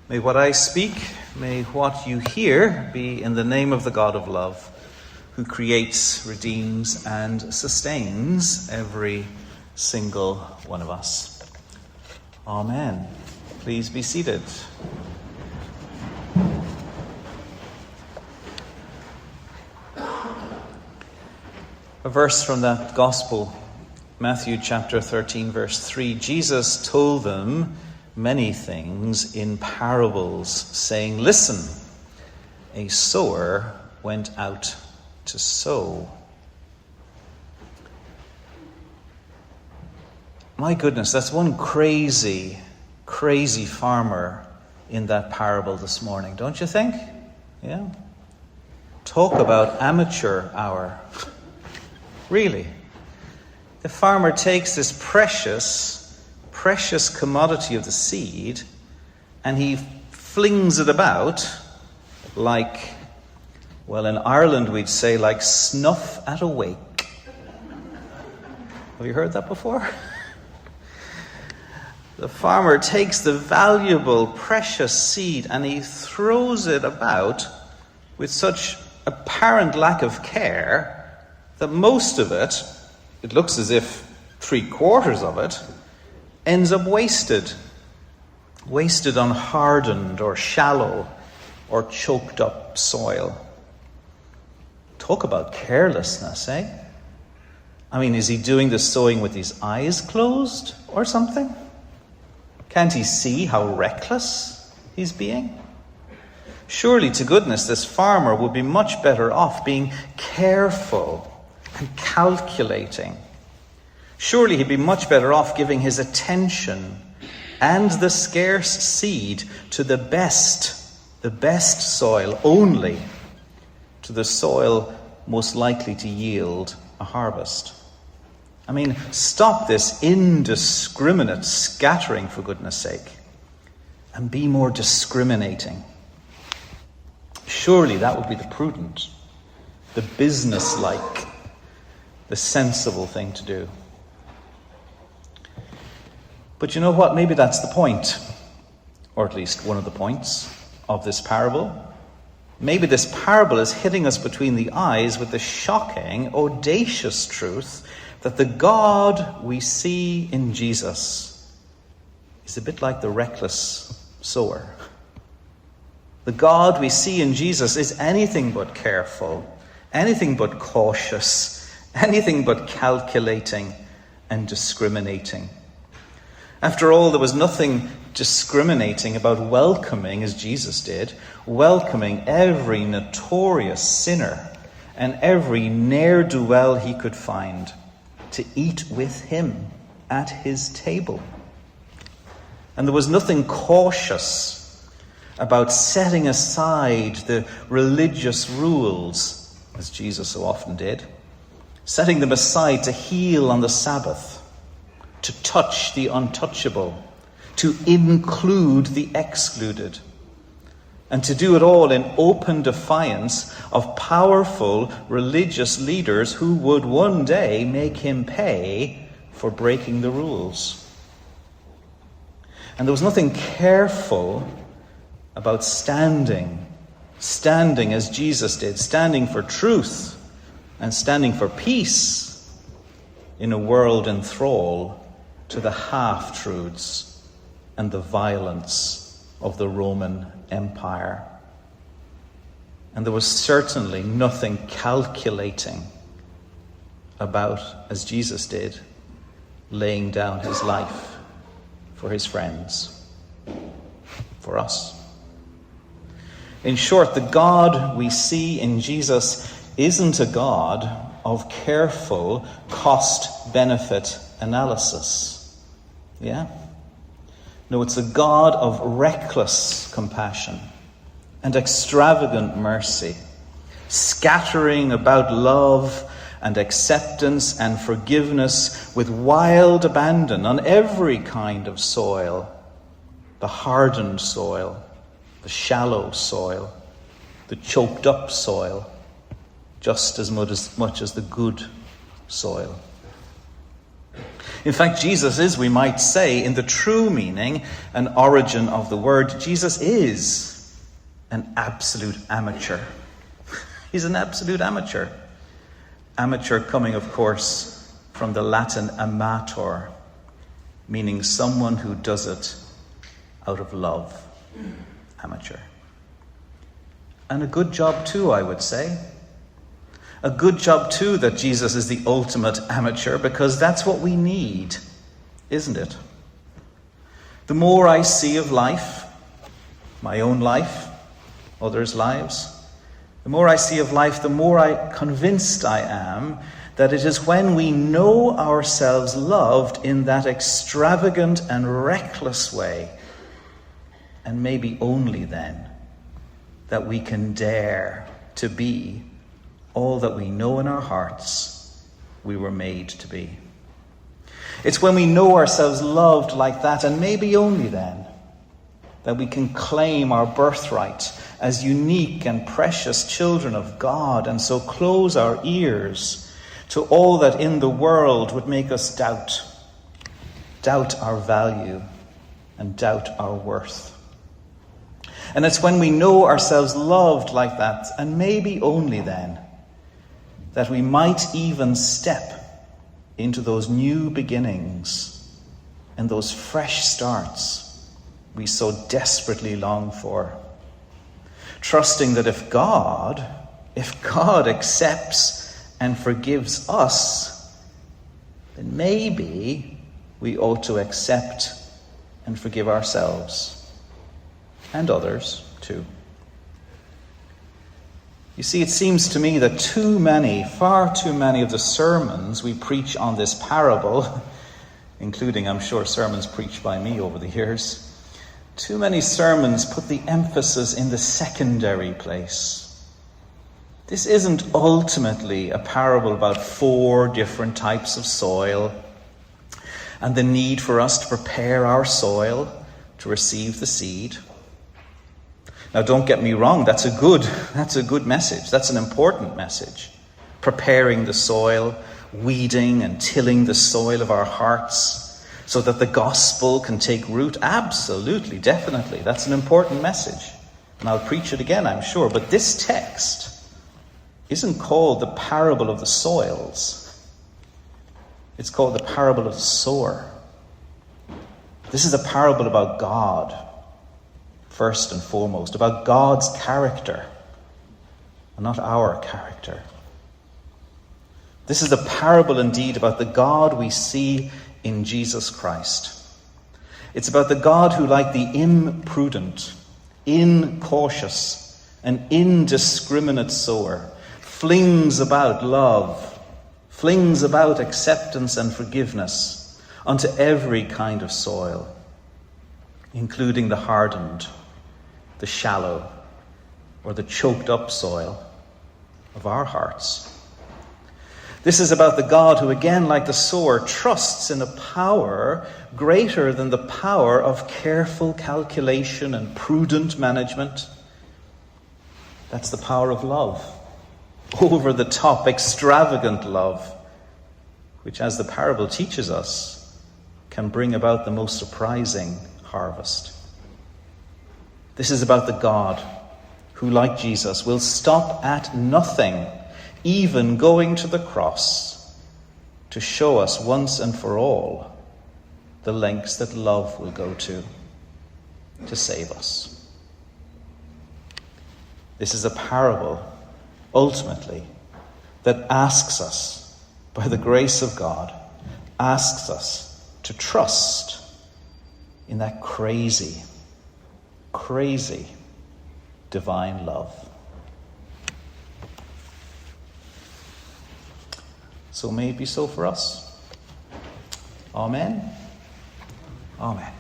May what I speak, may what you hear be in the name of the God of love, who creates, redeems, and sustains every single one of us. Amen. Please be seated. A verse from that Gospel, Matthew chapter 13, verse 3. Jesus told them many things in parables, saying, "Listen, a sower went out to sow." My goodness, that's one crazy, crazy farmer in that parable this morning, don't you think? Yeah. Talk about amateur hour. Really. The farmer takes this precious commodity of the seed and he flings it about like, well, in Ireland we'd say like snuff at a wake. Have you heard that before? The farmer takes the valuable, precious seed and he throws it about with such apparent lack of care that most of it, it looks as if 3/4 of it, ends up wasted. Wasted on hardened or shallow or choked up soil. Talk about carelessness, eh? I mean, is he doing the sowing with his eyes closed or something? Can't he see how reckless he's being? Surely, to goodness, this farmer would be much better off being careful and calculating. Surely he'd be much better off giving his attention and the scarce seed to the best soil only, to the soil most likely to yield a harvest. I mean, stop this indiscriminate scattering, for goodness sake, and be more discriminating. Surely that would be the prudent, the business-like, the sensible thing to do. But you know what? Maybe that's the point, or at least one of the points of this parable. Maybe this parable is hitting us between the eyes with the shocking, audacious truth that the God we see in Jesus is a bit like the reckless sower. The God we see in Jesus is anything but careful, anything but cautious, anything but calculating and discriminating. After all, there was nothing discriminating about welcoming, as Jesus did, welcoming every notorious sinner and every ne'er-do-well he could find to eat with him at his table. And there was nothing cautious about setting aside the religious rules, as Jesus so often did, setting them aside to heal on the Sabbath, to touch the untouchable, to include the excluded, and to do it all in open defiance of powerful religious leaders who would one day make him pay for breaking the rules. And there was nothing careful about standing as Jesus did, standing for truth and standing for peace in a world in thrall to the half-truths and the violence of the Roman Empire. And there was certainly nothing calculating about, as Jesus did, laying down his life for his friends, for us. In short, the God we see in Jesus isn't a God of careful cost-benefit analysis. Yeah? No, it's a God of reckless compassion and extravagant mercy, scattering about love and acceptance and forgiveness with wild abandon on every kind of soil, the hardened soil, the shallow soil, the choked up soil, just as much as the good soil. In fact, Jesus is, we might say, in the true meaning and origin of the word, Jesus is an absolute amateur. He's an absolute amateur. Amateur coming, of course, from the Latin amator, meaning someone who does it out of love. Amateur. And a good job too, I would say. A good job too that Jesus is the ultimate amateur, because that's what we need, isn't it? The more I see of life, my own life, others' lives, the more I see of life, the more convinced I am that it is when we know ourselves loved in that extravagant and reckless way, and maybe only then, that we can dare to be all that we know in our hearts we were made to be. It's when we know ourselves loved like that, and maybe only then, that we can claim our birthright as unique and precious children of God, and so close our ears to all that in the world would make us doubt our value and doubt our worth. And it's when we know ourselves loved like that, and maybe only then, that we might even step into those new beginnings and those fresh starts we so desperately long for. Trusting that if God accepts and forgives us, then maybe we ought to accept and forgive ourselves and others too. You see, it seems to me that far too many of the sermons we preach on this parable, including, I'm sure, sermons preached by me over the years, too many sermons put the emphasis in the secondary place. This isn't ultimately a parable about 4 different types of soil and the need for us to prepare our soil to receive the seed. Now, don't get me wrong, that's a good message. That's an important message. Preparing the soil, weeding and tilling the soil of our hearts so that the gospel can take root. Absolutely, definitely. That's an important message. And I'll preach it again, I'm sure. But this text isn't called the parable of the soils. It's called the parable of the sower. This is a parable about God. First and foremost, about God's character, and not our character. This is a parable indeed about the God we see in Jesus Christ. It's about the God who, like the imprudent, incautious, and indiscriminate sower, flings about love, flings about acceptance and forgiveness onto every kind of soil, including the hardened, the shallow, or the choked up soil of our hearts. This is about the God who, again, like the sower, trusts in a power greater than the power of careful calculation and prudent management. That's the power of love, over the top, extravagant love, which, as the parable teaches us, can bring about the most surprising harvest. This is about the God who, like Jesus, will stop at nothing, even going to the cross, to show us once and for all the lengths that love will go to save us. This is a parable, ultimately, that asks us, by the grace of God, asks us to trust in that crazy divine love. So may it be so for us. Amen. Amen.